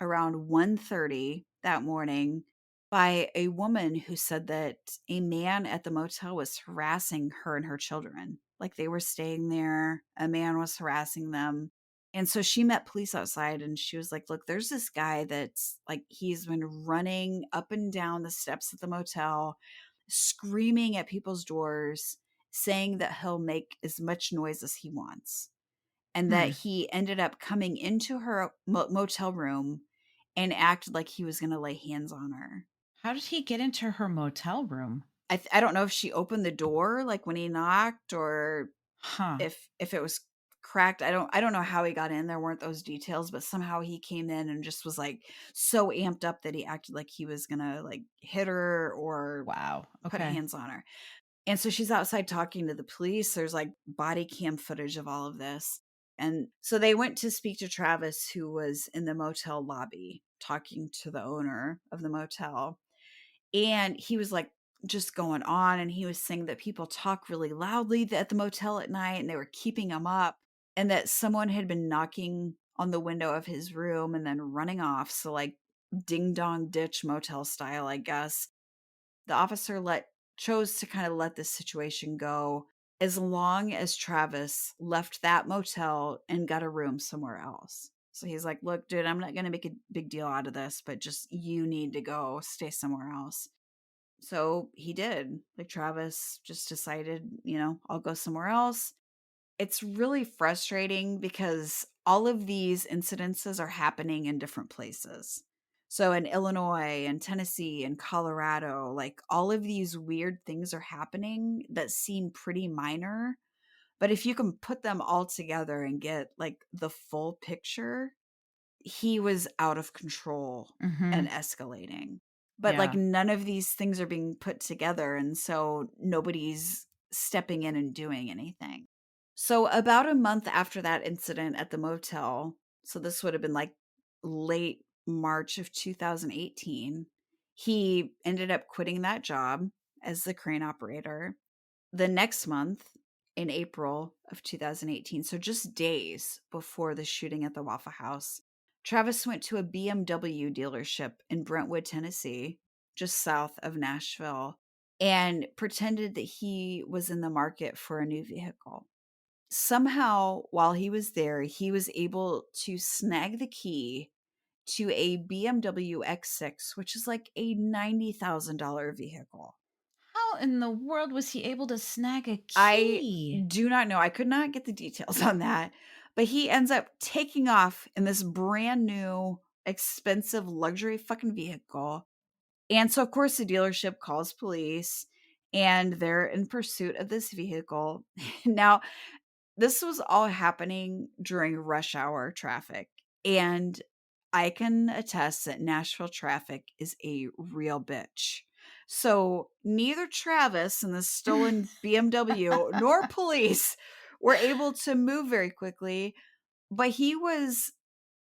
around 1:30 that morning by a woman who said that a man at the motel was harassing her and her children. Like they were staying there, a man was harassing them. And so she met police outside and she was like, "Look, there's this guy that's like he's been running up and down the steps of the motel, screaming at people's doors, saying that he'll make as much noise as he wants." And that Hmm. he ended up coming into her motel room and acted like he was gonna lay hands on her. How did he get into her motel room? I don't know if she opened the door, like, when he knocked or Huh. if it was cracked. I don't know how he got in. There weren't those details, but somehow he came in and just was like so amped up that he acted like he was gonna like hit her or Wow. put Okay. hands on her. And so she's outside talking to the police. There's like body cam footage of all of this. And so they went to speak to Travis, who was in the motel lobby talking to the owner of the motel. And he was like just going on. And he was saying that people talk really loudly at the motel at night and they were keeping him up, and that someone had been knocking on the window of his room and then running off. So, like, ding dong ditch motel style, I guess. The officer chose to kind of let this situation go as long as Travis left that motel and got a room somewhere else. So he's like, "Look, dude, I'm not going to make a big deal out of this, but just you need to go stay somewhere else." So he did. Like, Travis just decided, I'll go somewhere else. It's really frustrating because all of these incidences are happening in different places. So in Illinois and Tennessee and Colorado, like, all of these weird things are happening that seem pretty minor. But if you can put them all together and get like the full picture, he was out of control and Mm-hmm. escalating. But like, Yeah. none of these things are being put together. And so nobody's stepping in and doing anything. So, about a month after that incident at the motel, so this would have been like late March of 2018, he ended up quitting that job as the crane operator. The next month, in April of 2018, so just days before the shooting at the Waffle House, Travis went to a BMW dealership in Brentwood, Tennessee, just south of Nashville, and pretended that he was in the market for a new vehicle. Somehow, while he was there, he was able to snag the key to a BMW X6, which is like a $90,000 vehicle. How in the world was he able to snag a I key? do not know. I could not get the details on that, but he ends up taking off in this brand new, expensive luxury fucking vehicle. And so, of course, the dealership calls police and they're in pursuit of this vehicle. Now, this was all happening during rush hour traffic, and I can attest that Nashville traffic is a real bitch. So neither Travis and the stolen BMW nor police were able to move very quickly, but he was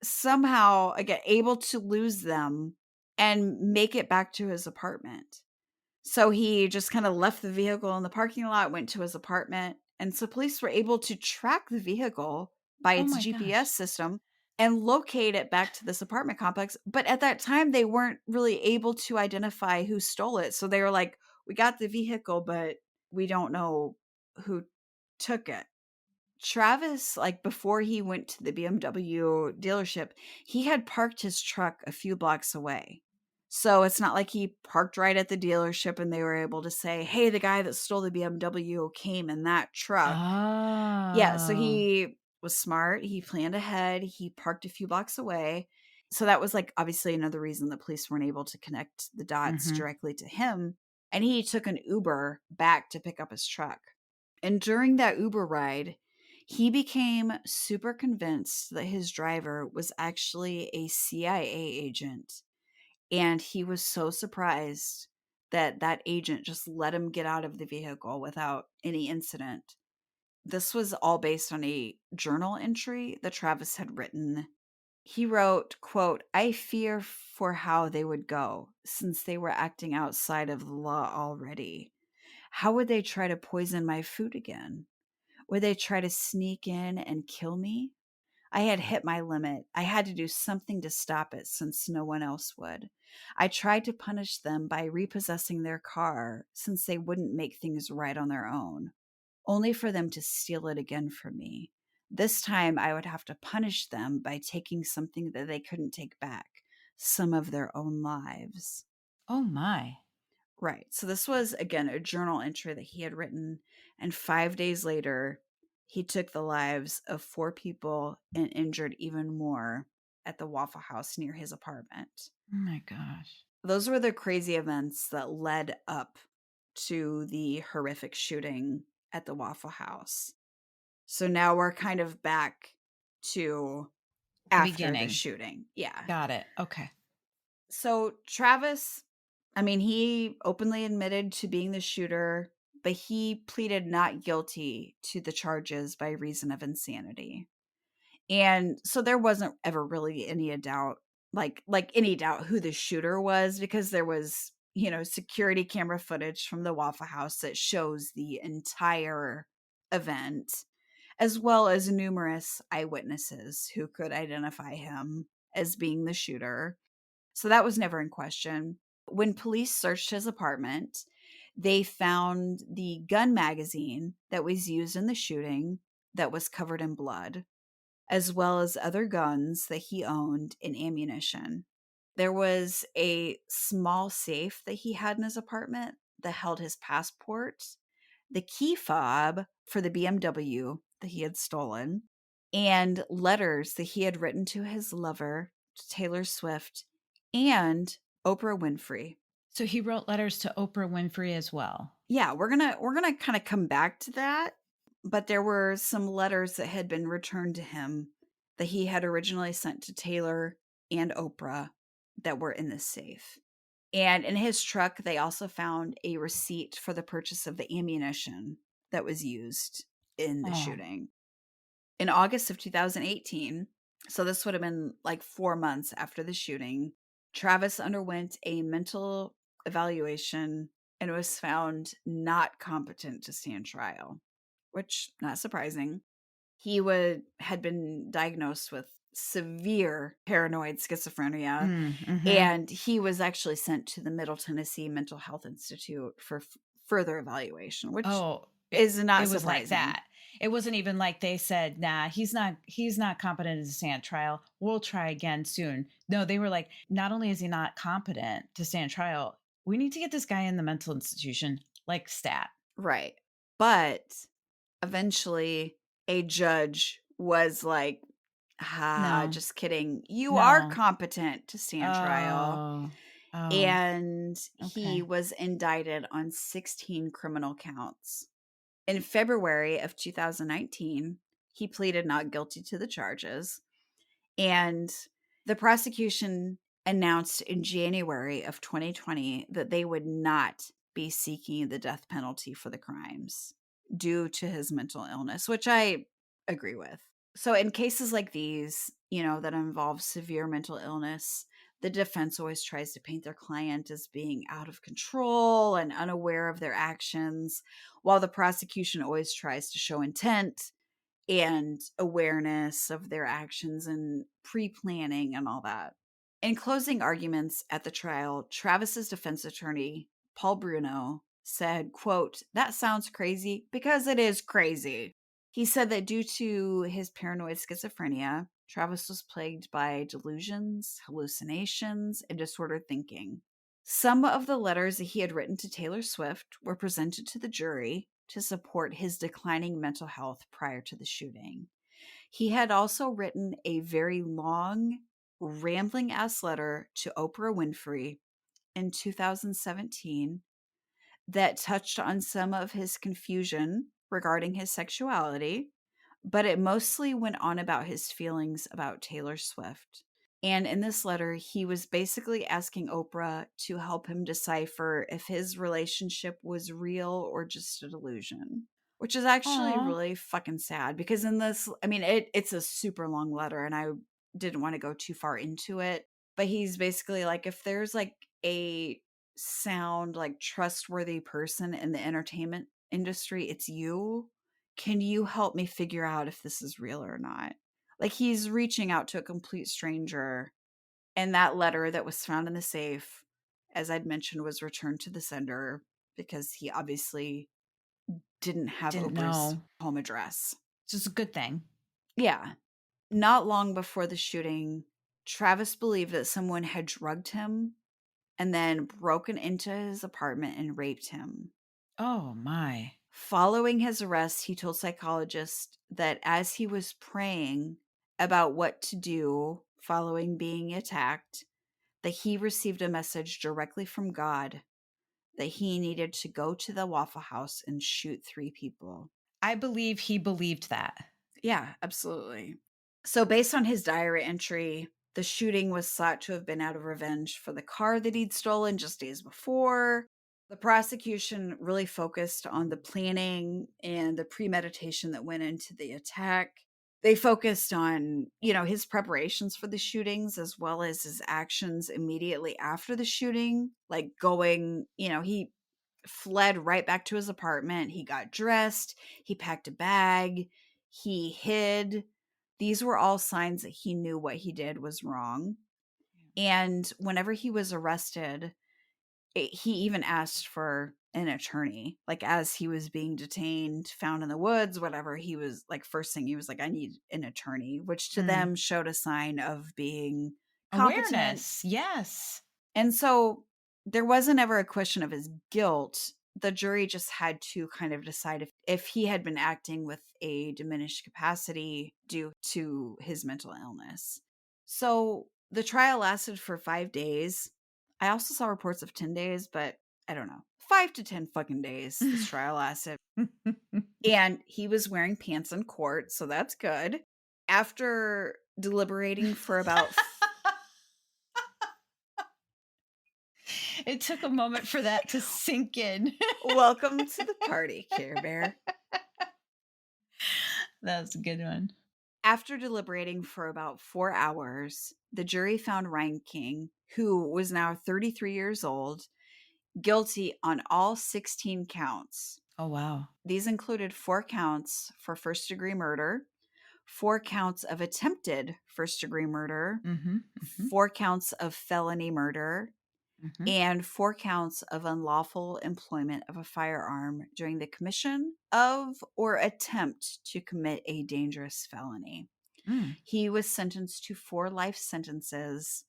somehow, again, able to lose them and make it back to his apartment. So he just kind of left the vehicle in the parking lot, went to his apartment, and so police were able to track the vehicle by Oh its my GPS gosh. system and locate it back to this apartment complex. But at that time, they weren't really able to identify who stole it. So they were like, "We got the vehicle, but we don't know who took it." Travis, like, before he went to the BMW dealership, he had parked his truck a few blocks away. So it's not like he parked right at the dealership and they were able to say, "Hey, the guy that stole the BMW came in that truck." Yeah, so Oh. he was smart. He planned ahead. He parked a few blocks away. So that was like obviously another reason the police weren't able to connect the dots Mm-hmm. directly to him. And he took an Uber back to pick up his truck. And during that Uber ride, he became super convinced that his driver was actually a CIA agent. And he was so surprised that that agent just let him get out of the vehicle without any incident. This was all based on a journal entry that Travis had written. He wrote, quote, "I fear for how they would go, since they were acting outside of the law already. How would they try to poison my food again? Would they try to sneak in and kill me? I had hit my limit. I had to do something to stop it since no one else would. I tried to punish them by repossessing their car since they wouldn't make things right on their own, only for them to steal it again from me. This time I would have to punish them by taking something that they couldn't take back, some of their own lives." Oh my. Right. So this was, again, a journal entry that he had written. And 5 days later, he took the lives of 4 people and injured even more at the Waffle House near his apartment. Oh my gosh. Those were the crazy events that led up to the horrific shooting at the Waffle House. So now we're kind of back to The after the beginning. shooting. Yeah. Got it. Okay. So Travis, I mean, he openly admitted to being the shooter, but he pleaded not guilty to the charges by reason of insanity. And so there wasn't ever really any doubt, like any doubt who the shooter was, because there was, security camera footage from the Waffle House that shows the entire event, as well as numerous eyewitnesses who could identify him as being the shooter. So that was never in question. When police searched his apartment, they found the gun magazine that was used in the shooting that was covered in blood, as well as other guns that he owned and ammunition. There was a small safe that he had in his apartment that held his passport, the key fob for the BMW that he had stolen, and letters that he had written to his lover, Taylor Swift, and Oprah Winfrey. So he wrote letters to Oprah Winfrey as well. Yeah, we're gonna kind of come back to that, but there were some letters that had been returned to him that he had originally sent to Taylor and Oprah that were in the safe. And in his truck, they also found a receipt for the purchase of the ammunition that was used in the Oh, shooting. In August of 2018, so this would have been like 4 months after the shooting, Travis underwent a mental evaluation and was found not competent to stand trial, which not surprising. He would had been diagnosed with severe paranoid schizophrenia, mm-hmm. and he was actually sent to the Middle Tennessee Mental Health Institute for further evaluation, which Oh, is it not was like surprising. that. It wasn't even like they said, "Nah, he's not competent to stand trial. We'll try again soon." No, they were like, "Not only is he not competent to stand trial, we need to get this guy in the mental institution like stat." Right. But eventually a judge was like, No. just kidding. You are No. competent to stand trial." Oh. Oh. And he Okay. was indicted on 16 criminal counts. In February of 2019, he pleaded not guilty to the charges. And the prosecution announced in January of 2020 that they would not be seeking the death penalty for the crimes due to his mental illness, which I agree with. So, in cases like these, that involve severe mental illness, the defense always tries to paint their client as being out of control and unaware of their actions, while the prosecution always tries to show intent and awareness of their actions and pre-planning and all that. In closing arguments at the trial, Travis's defense attorney, Paul Bruno, said, quote, "That sounds crazy because it is crazy." He said that due to his paranoid schizophrenia, Travis was plagued by delusions, hallucinations, and disordered thinking. Some of the letters that he had written to Taylor Swift were presented to the jury to support his declining mental health prior to the shooting. He had also written a very long, rambling ass letter to Oprah Winfrey in 2017 that touched on some of his confusion regarding his sexuality, but it mostly went on about his feelings about Taylor Swift. And in this letter, he was basically asking Oprah to help him decipher if his relationship was real or just a delusion, which is actually Aw. really fucking sad because in this, I mean, it's a super long letter and I didn't want to go too far into it, but he's basically like, if there's like a sound, like trustworthy person in the entertainment industry, it's you. Can you help me figure out if this is real or not? Like he's reaching out to a complete stranger, and that letter that was found in the safe, as I'd mentioned, was returned to the sender because he obviously didn't have Didn't Oprah's know. home address. It's just a good thing. Yeah. Not long before the shooting, Travis believed that someone had drugged him and then broken into his apartment and raped him. Oh my. Following his arrest, he told psychologists that as he was praying about what to do following being attacked, that he received a message directly from God that he needed to go to the Waffle House and shoot 3 people. I believe he believed that. Yeah, absolutely. So, based on his diary entry, the shooting was thought to have been out of revenge for the car that he'd stolen just days before. The prosecution really focused on the planning and the premeditation that went into the attack. They focused on, his preparations for the shootings as well as his actions immediately after the shooting, like he fled right back to his apartment. He got dressed, he packed a bag, he hid. These were all signs that he knew what he did was wrong. And whenever he was arrested, he even asked for an attorney. Like as he was being detained, found in the woods, whatever, he was like, first thing he was like, I need an attorney, which to Mm. them showed a sign of being competent. Awareness. Yes. And so there wasn't ever a question of his guilt. The jury just had to kind of decide if he had been acting with a diminished capacity due to his mental illness. So the trial lasted for 5 days. I also saw reports of 10 days, but I don't know. 5 to 10 fucking days this trial lasted. And he was wearing pants in court, so that's good. After deliberating for about It took a moment for that to sink in. welcome to the party, Care Bear. That's a good one. After deliberating for about 4 hours, the jury found Reinking, who was now 33 years old, guilty on all 16 counts. Oh, wow. These included 4 counts for first degree murder, 4 counts of attempted first degree murder, Mhm, mhm, 4 counts of felony murder, mhm. and 4 counts of unlawful employment of a firearm during the commission of or attempt to commit a dangerous felony. Mm. He was sentenced to 4 life sentences,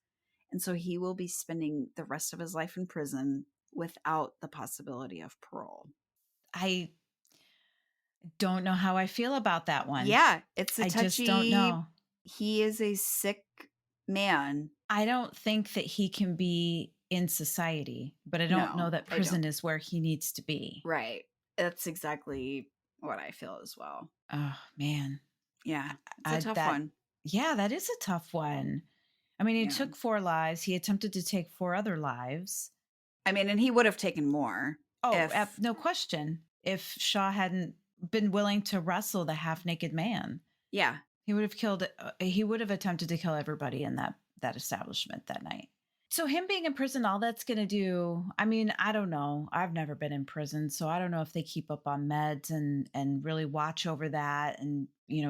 and so he will be spending the rest of his life in prison without the possibility of parole. I don't know how I feel about that one. Yeah, it's a I just don't touchy. know. He is a sick man. I don't think that he can be in society, but I don't know No, that I don't. prison is where he needs to be. Right. That's exactly what I feel as well. Oh, man. Yeah, it's a I tough that one. Yeah, that is a tough one. I mean, he Yeah. took 4 lives. He attempted to take 4 other lives. I mean, and he would have taken more Oh, if, no question. If Shaw hadn't been willing to wrestle the half-naked man, yeah, he would have killed he would have attempted to kill everybody in that establishment that night. So him being in prison, all that's going to do, I mean, I don't know. I've never been in prison, so I don't know if they keep up on meds and really watch over that and,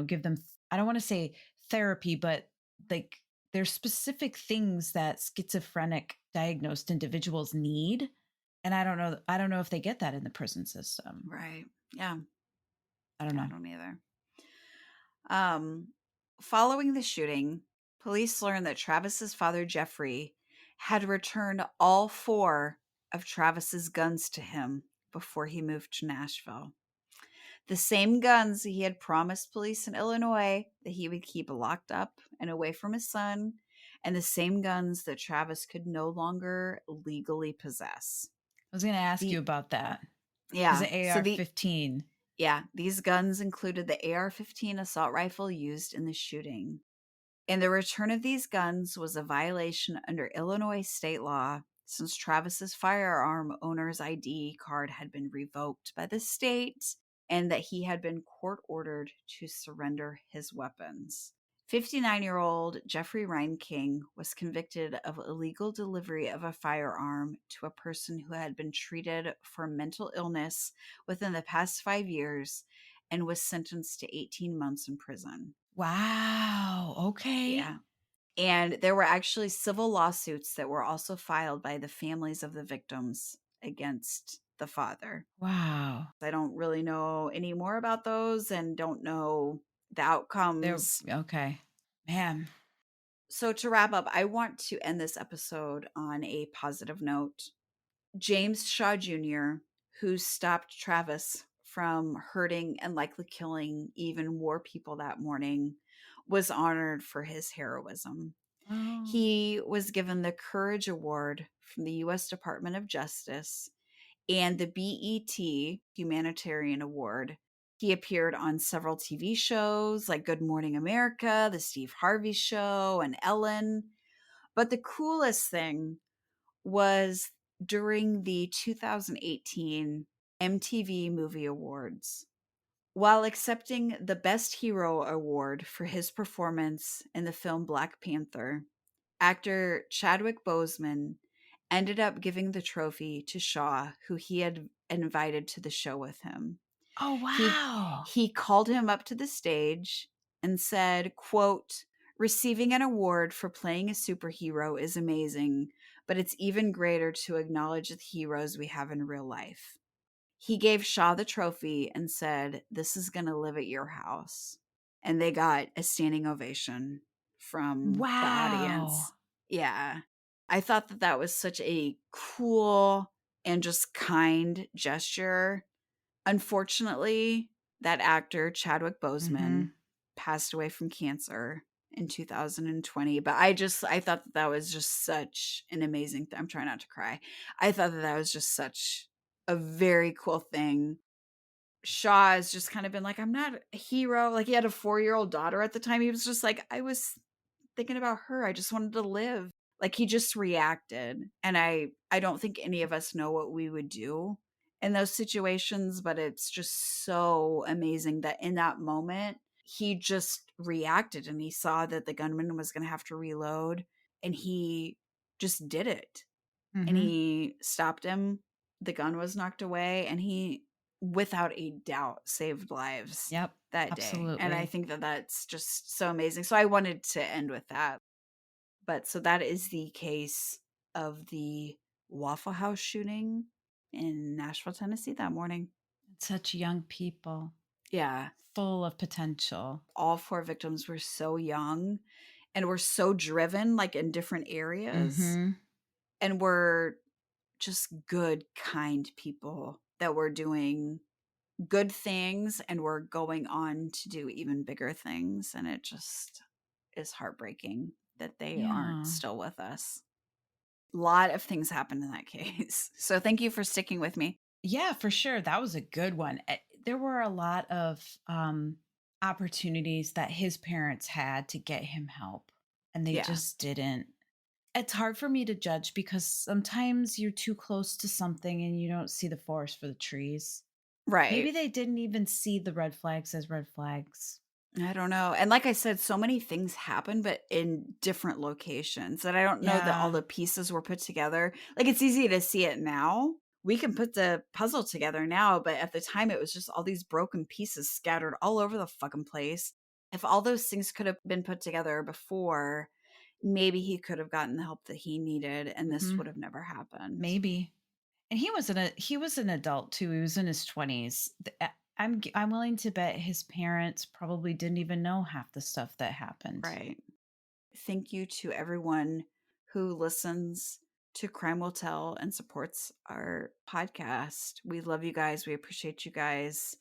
give them I don't want to say therapy, but like there's specific things that schizophrenic diagnosed individuals need, and I don't know if they get that in the prison system. right. Yeah, I don't I know. don't either. Um, Following the shooting, police learned that Travis's father, Jeffrey, had returned all 4 of Travis's guns to him before he moved to Nashville. The same guns he had promised police in Illinois that he would keep locked up and away from his son, and the same guns that Travis could no longer legally possess. I was going to ask you The about that. Is yeah, it so AR-15? these guns included the AR-15 assault rifle used in the shooting. And the return of these guns was a violation under Illinois state law since Travis's firearm owner's ID card had been revoked by the state and that he had been court ordered to surrender his weapons. 59-year-old Jeffrey Reinking was convicted of illegal delivery of a firearm to a person who had been treated for mental illness within the past 5 years and was sentenced to 18 months in prison. Wow. Okay. Yeah. And there were actually civil lawsuits that were also filed by the families of the victims against the father. Wow. I don't really know any more about those and don't know the They're outcomes. okay. Man. So, to wrap up, I want to end this episode on a positive note. James Shaw Jr., who stopped Travis from hurting and likely killing even more people that morning, was honored for his heroism. Oh. He was given the Courage Award from the U.S. Department of Justice and the BET Humanitarian Award He appeared on several TV shows like Good Morning America, The Steve Harvey Show, and Ellen. But the coolest thing was during the 2018 MTV Movie Awards. While accepting the Best Hero award for his performance in the film Black Panther, actor Chadwick Boseman ended up giving the trophy to Shaw, who he had invited to the show with him. Oh, He wow. he called him up to the stage and said, quote, "Receiving an award for playing a superhero is amazing, but it's even greater to acknowledge the heroes we have in real life." He gave Shaw the trophy and said, "This is going to live at your house." And they got a standing ovation from the Wow. audience. Yeah. I thought that that was such a cool and just kind gesture. Unfortunately, that actor, Chadwick Boseman, Mhm. passed away from cancer in 2020. But I thought that that was just such an amazing thing. I'm trying not to cry. I thought that that was just such a very cool thing. Shaw has just kind of been like, I'm not a hero. Like, he had a 4-year-old daughter at the time. He was just like, I was thinking about her. I just wanted to live. Like, he just reacted. And I don't think any of us know what we would do in those situations, but it's just so amazing that in that moment he just reacted and he saw that the gunman was going to have to reload and he just did it. And Mhm. he stopped him. The gun was knocked away and he without a doubt saved lives Yep. that day. And I Absolutely. think that that's just so amazing. So I wanted to end with that. But so that is the case of the Waffle House shooting in Nashville, Tennessee that morning. Such young people, Yeah. full of potential. All 4 victims were so young and were so driven, like in different areas, Mhm. and were just good, kind people that were doing good things and were going on to do even bigger things. And it just is heartbreaking that they aren't Yeah. still with us. A lot of things happened in that case. So thank you for sticking with me. Yeah, for sure. That was a good one. There were a lot of opportunities that his parents had to get him help, and they Yeah. just didn't. It's hard for me to judge because sometimes you're too close to something and you don't see the forest for the trees. Maybe Right. they didn't even see the red flags as red flags. I don't know. And like I said, so many things happen, but in different locations that I don't know that all Yeah. the pieces were put together. Like, it's easy to see it now. We can put the puzzle together now, but at the time it was just all these broken pieces scattered all over the fucking place. If all those things could have been put together before, maybe he could have gotten the help that he needed and this Hmm. would have never happened. Maybe. And he was an adult too. He was in his 20s. I'm willing to bet his parents probably didn't even know half the stuff that happened. Right. Thank you to everyone who listens to Crime Will Tell and supports our podcast. We love you guys. We appreciate you guys.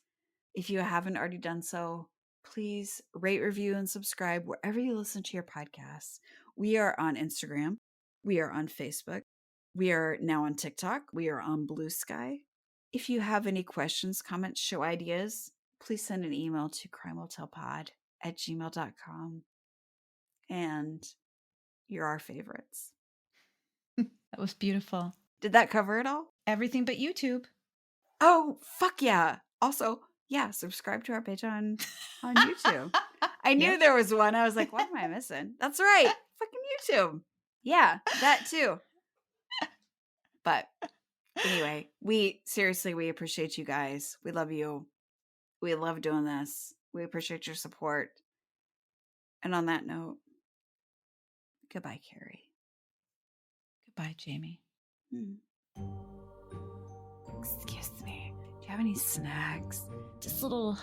If you haven't already done so, please rate, review, and subscribe wherever you listen to your podcasts. We are on Instagram. We are on Facebook. We are now on TikTok. We are on Blue Sky. If you have any questions, comments, show ideas, please send an email to crimewilltellpod@gmail.com. And you're our favorites. That was beautiful. Did that cover it all? Everything but YouTube. Oh, fuck yeah. Also, yeah, subscribe to our page on YouTube. I knew Yep. there was one. I was like, what am I missing? That's right. Fucking YouTube. Yeah, that too. But anyway, we appreciate you guys. We love you. We love doing this. We appreciate your support. And on that note, goodbye, Carrie. Goodbye, Jamie. Hmm. Excuse me. Do you have any snacks? Just little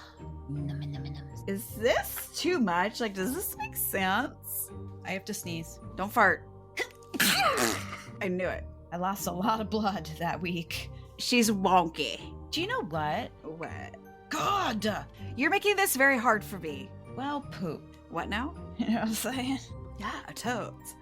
nums. Is this too much? Like, does this make sense? I have to sneeze. Don't fart. I knew it. I lost a lot of blood that week. She's wonky. Do you know what? What? God! You're making this very hard for me. Well, poop. What now? You know what I'm saying? Yeah, totes.